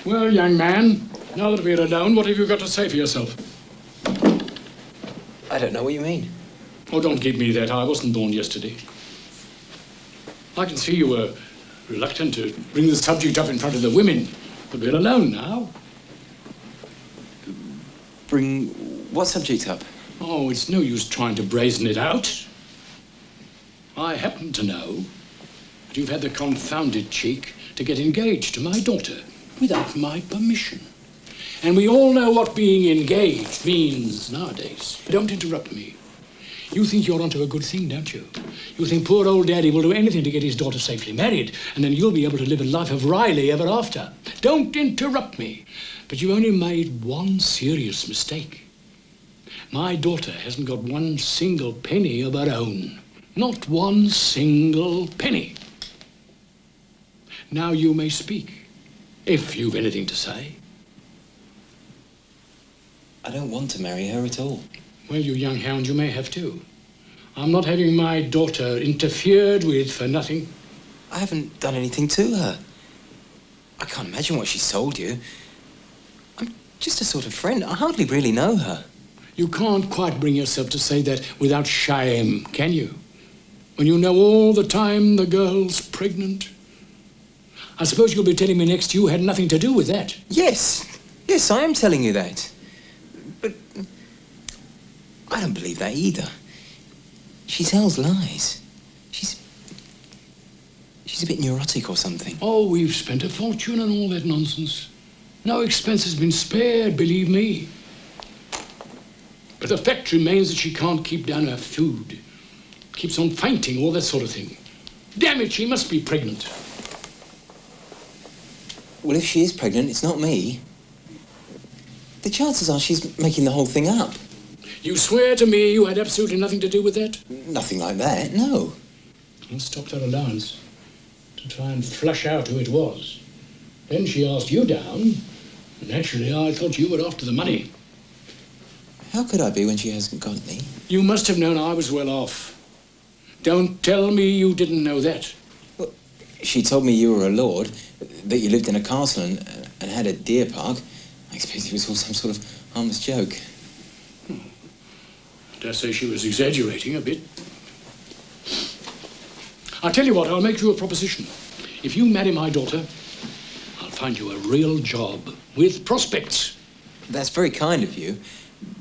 Well, young man, now that we're alone, what have you got to say for yourself? I don't know what you mean. Oh, don't give me that. I wasn't born yesterday. I can see you were reluctant to bring the subject up in front of the women, but we're alone now. Bring what subject up? Oh, it's no use trying to brazen it out. I happen to know that you've had the confounded cheek to get engaged to my daughter without my permission. And we all know what being engaged means nowadays. Don't interrupt me. You think you're onto a good thing, don't you? You think poor old Daddy will do anything to get his daughter safely married, and then you'll be able to live a life of Riley ever after. Don't interrupt me. But you only made one serious mistake. My daughter hasn't got one single penny of her own. Not one single penny. Now you may speak, if you've anything to say. I don't want to marry her at all. Well, you young hound, you may have to. I'm not having my daughter interfered with for nothing. I haven't done anything to her. I can't imagine what she's told you. I'm just a sort of friend. I hardly really know her. You can't quite bring yourself to say that without shame, can you? When you know all the time the girl's pregnant. I suppose you'll be telling me next you had nothing to do with that. Yes. Yes, I am telling you that. But I don't believe that either. She tells lies. She's a bit neurotic or something. Oh, we've spent a fortune on all that nonsense. No expense has been spared, believe me. But the fact remains that she can't keep down her food. Keeps on fainting, all that sort of thing. Damn it, she must be pregnant. Well, if she is pregnant, it's not me. The chances are she's making the whole thing up. You swear to me you had absolutely nothing to do with that? Nothing like that, no. I stopped her allowance to try and flush out who it was. Then she asked you down. Naturally, I thought you were after the money. How could I be when she hasn't got any? You must have known I was well off. Don't tell me you didn't know that. Well, she told me you were a lord, that you lived in a castle and had a deer park. I expect it was all some sort of harmless joke. I dare say she was exaggerating a bit. I'll tell you what, I'll make you a proposition. If you marry my daughter, I'll find you a real job with prospects. That's very kind of you,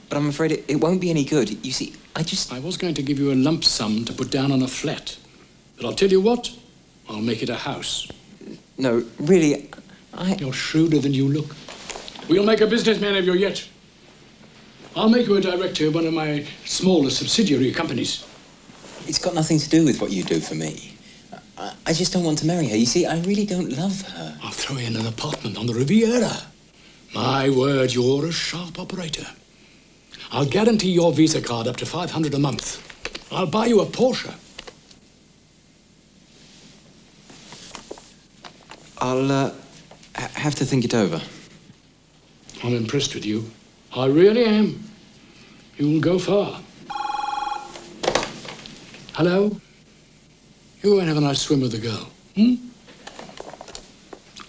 but I'm afraid it won't be any good. You see, I was going to give you a lump sum to put down on a flat. But I'll tell you what, I'll make it a house. No, really, You're shrewder than you look. We'll make a businessman of you yet. I'll make you a director of one of my smaller subsidiary companies. It's got nothing to do with what you do for me. I just don't want to marry her. You see, I really don't love her. I'll throw you in an apartment on the Riviera. My word, you're a sharp operator. I'll guarantee your Visa card up to $500 a month. I'll buy you a Porsche. I'll have to think it over. I'm impressed with you. I really am. You'll go far. Hello? You won't have a nice swim with the girl, hmm?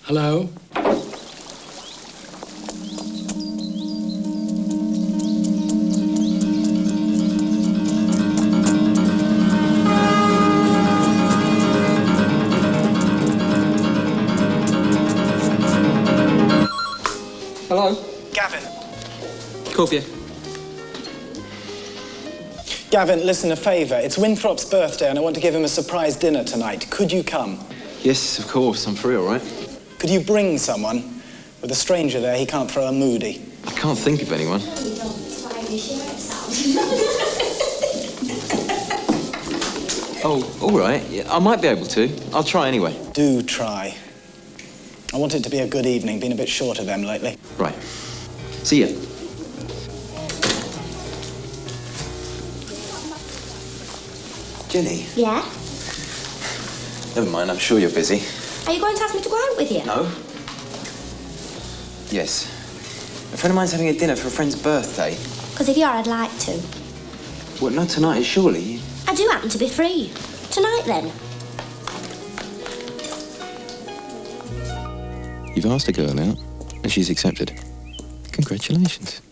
Hello? Hello? Gavin. Coffee. Gavin, listen, a favour. It's Winthrop's birthday and I want to give him a surprise dinner tonight. Could you come? Yes, of course. I'm free, all right? Could you bring someone? With a stranger there, he can't throw a moody. I can't think of anyone. Oh, all right. Yeah, I might be able to. I'll try anyway. Do try. I want it to be a good evening. Been a bit short of them lately. Right. See ya. Jenny? Yeah? Never mind, I'm sure you're busy. Are you going to ask me to go out with you? No? Yes. A friend of mine's having a dinner for a friend's birthday. Because if you are, I'd like to. Well, not tonight, surely. I do happen to be free. Tonight, then. You've asked a girl out? And she's accepted. Congratulations.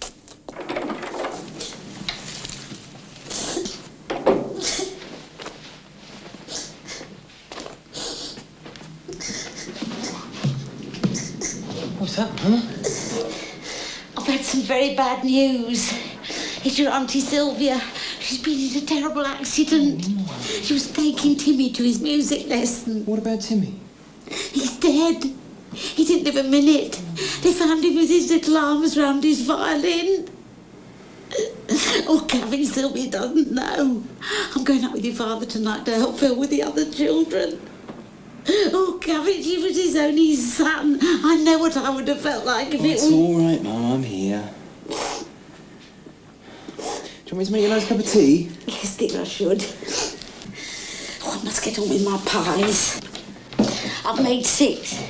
What's that, Mum? I've had some very bad news. It's your Auntie Sylvia. She's been in a terrible accident. She was taking Timmy to his music lesson. What about Timmy? He's dead. He didn't live a minute. They found him with his little arms round his violin. Oh, Gavin, Sylvia doesn't know. I'm going out with your father tonight to help Phil with the other children. Oh, Gavin, he was his only son. I know what I would have felt like if it was... It's all right, Mum. I'm here. Do you want me to make you a nice cup of tea? Yes, dear, I should. Oh, I must get on with my pies. I've made 6.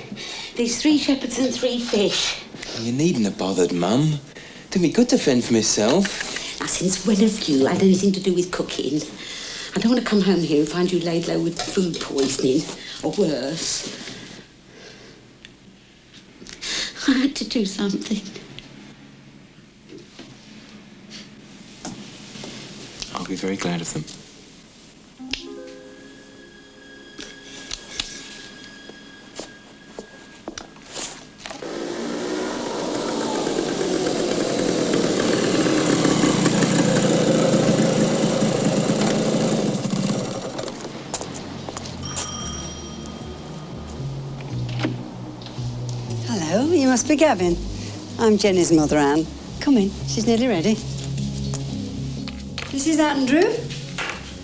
There's 3 shepherds and 3 fish. You needn't have bothered, Mum. Didn't be good to fend for myself. Now, since when have you had anything to do with cooking? I don't want to come home here and find you laid low with food poisoning, or worse. I had to do something. I'll be very glad of them. Hello, you must be Gavin. I'm Jenny's mother, Anne. Come in, she's nearly ready. This is Andrew.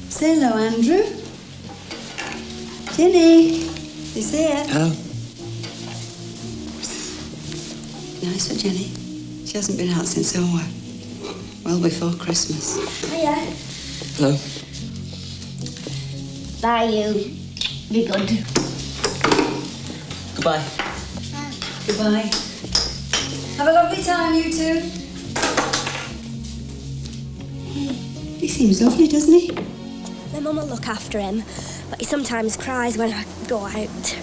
Say hello, Andrew. Jenny, is there? Hello. Nice for Jenny. She hasn't been out since, well before Christmas. Hiya. Hello. Bye, you. Be good. Goodbye. Goodbye. Have a lovely time, you two. He seems lovely, doesn't he? My mum will look after him, but he sometimes cries when I go out.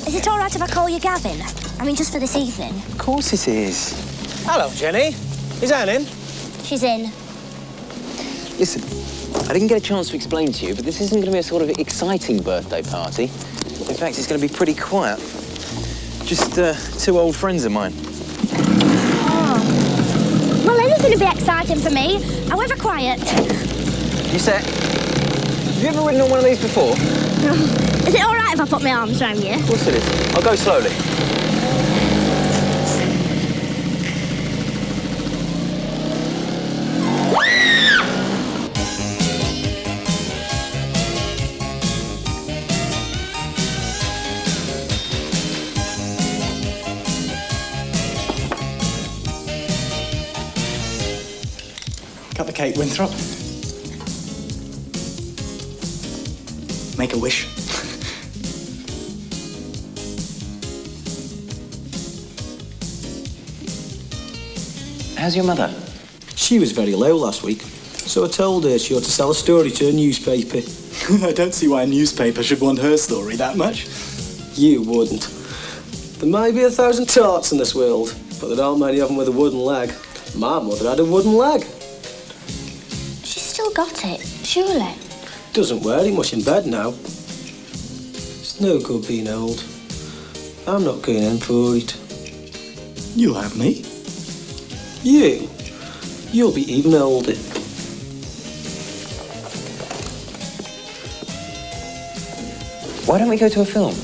Is it all right if I call you Gavin? I mean, just for this evening. Of course it is. Hello, Jenny. Is Anne in? She's in. Listen, I didn't get a chance to explain to you, but this isn't going to be a sort of exciting birthday party. In fact, it's going to be pretty quiet. Just 2 old friends of mine. Oh. Well, anything would be exciting for me, however quiet. You said... Have you ever ridden on one of these before? Is it all right if I put my arms around you? Of course it is. I'll go slowly. Cut the cake, Winthrop. Make a wish. How's your mother? She was very low last week, so I told her she ought to sell a story to a newspaper. I don't see why a newspaper should want her story that much. You wouldn't. There might be 1,000 tarts in this world, but there aren't many of them with a wooden leg. My mother had a wooden leg. She's still got it, surely. Doesn't wear it much in bed now. It's no good being old. I'm not going in for it. You'll have me. You'll be even older. Why don't we go to a film?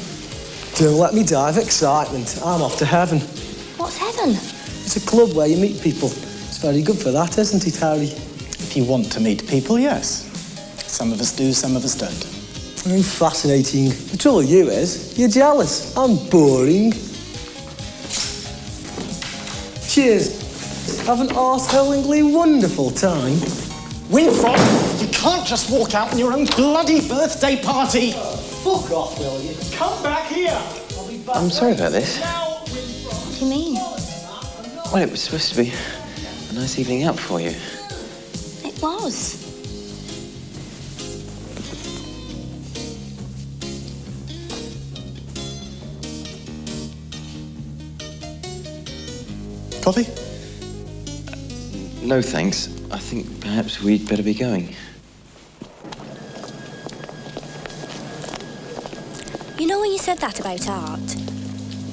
Don't let me die of excitement. I'm off to heaven. What's heaven? It's a club where you meet people. It's very good for that, isn't it, Harry? If you want to meet people, yes. Some of us do, some of us don't. Oh, fascinating. The trouble with you is, you're jealous. I'm boring. Cheers. Have an arse-hellingly wonderful time. Winthrop, you can't just walk out on your own bloody birthday party. Fuck off, will you? Come back here. I'll be back. I'm sorry about this. What do you mean? Well, it was supposed to be a nice evening out for you. It was. Coffee? No, thanks. I think perhaps we'd better be going. You know when you said that about art?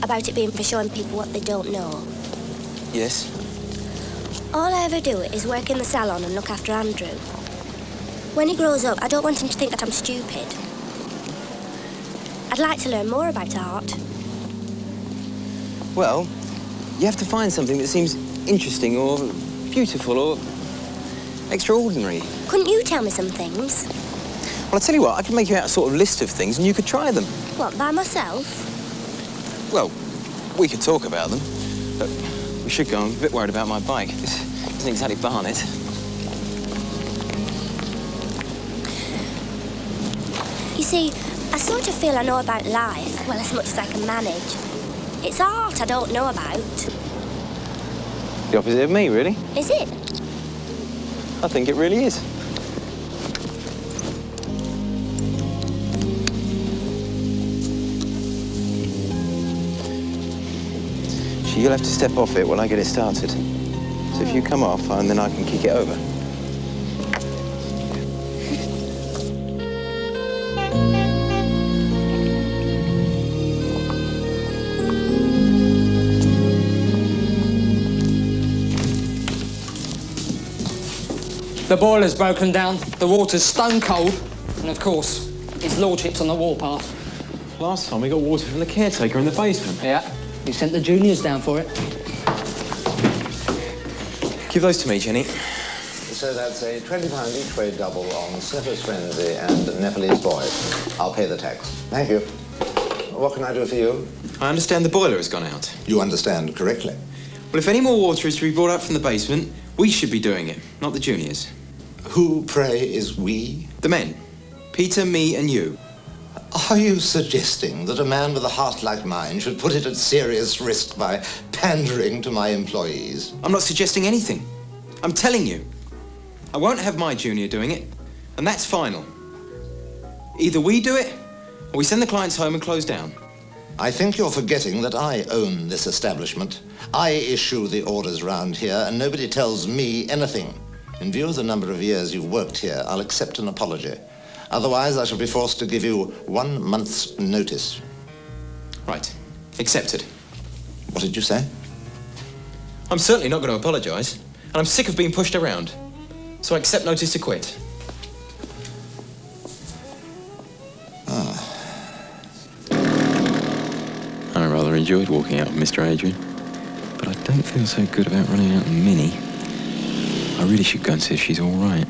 About it being for showing people what they don't know? Yes? All I ever do is work in the salon and look after Andrew. When he grows up, I don't want him to think that I'm stupid. I'd like to learn more about art. Well, you have to find something that seems interesting or beautiful or extraordinary. Couldn't you tell me some things? Well, I'll tell you what, I could make you out a sort of list of things and you could try them. What, by myself? Well, we could talk about them, but we should go. I'm a bit worried about my bike. This isn't exactly Barnet. You see, I sort of feel I know about life, well, as much as I can manage. It's art I don't know about. The opposite of me, really. Is it? I think it really is. So you'll have to step off it while I get it started. So if you come off, and then I can kick it over. The boiler's broken down, the water's stone cold, and of course, his lordship's on the warpath. Last time we got water from the caretaker in the basement. Yeah, he sent the juniors down for it. Give those to me, Jenny. So that's a £20 each way double on Sniffer's Frenzy and Nepalese Boy. I'll pay the tax. Thank you. What can I do for you? I understand the boiler has gone out. You understand correctly. Well, if any more water is to be brought up from the basement, we should be doing it, not the juniors. Who, pray, is we? The men. Peter, me, and you. Are you suggesting that a man with a heart like mine should put it at serious risk by pandering to my employees? I'm not suggesting anything. I'm telling you. I won't have my junior doing it, and that's final. Either we do it, or we send the clients home and close down. I think you're forgetting that I own this establishment. I issue the orders round here, and nobody tells me anything. In view of the number of years you've worked here, I'll accept an apology. Otherwise, I shall be forced to give you 1 month's notice. Right. Accepted. What did you say? I'm certainly not going to apologise, and I'm sick of being pushed around. So I accept notice to quit. I rather enjoyed walking out with Mr. Adrian, but I don't feel so good about running out with Minnie. I really should go and see if she's all right.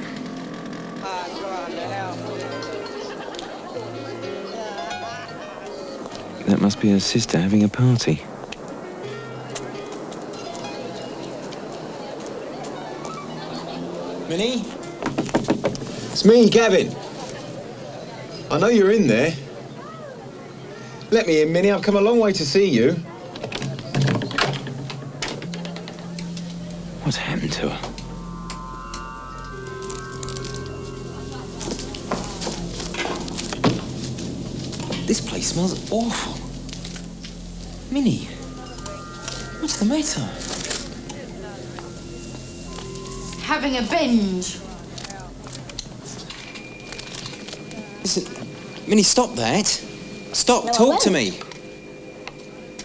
That must be her sister having a party. Minnie? It's me, Gavin. I know you're in there. Let me in, Minnie. I've come a long way to see you. What's happened to her? This place smells awful. Minnie, what's the matter? Having a binge. Listen, Minnie, stop that. Stop, No, I talk to won't. me.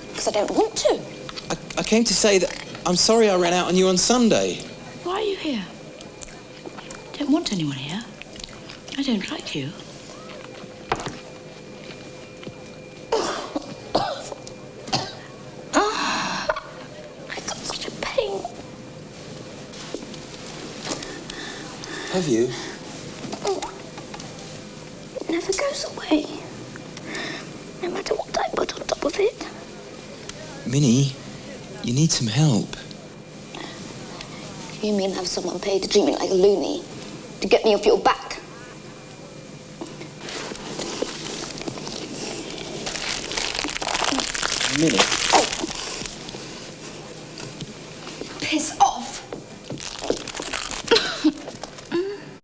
Because I don't want to. I came to say that I'm sorry I ran out on you on Sunday. Why are you here? Don't want anyone here. I don't like you. I got such a pain. Have you? It never goes away. No matter what I put on top of it. Minnie, you need some help. You mean have someone paid to treat me like a loony? To get me off your back? Minnie.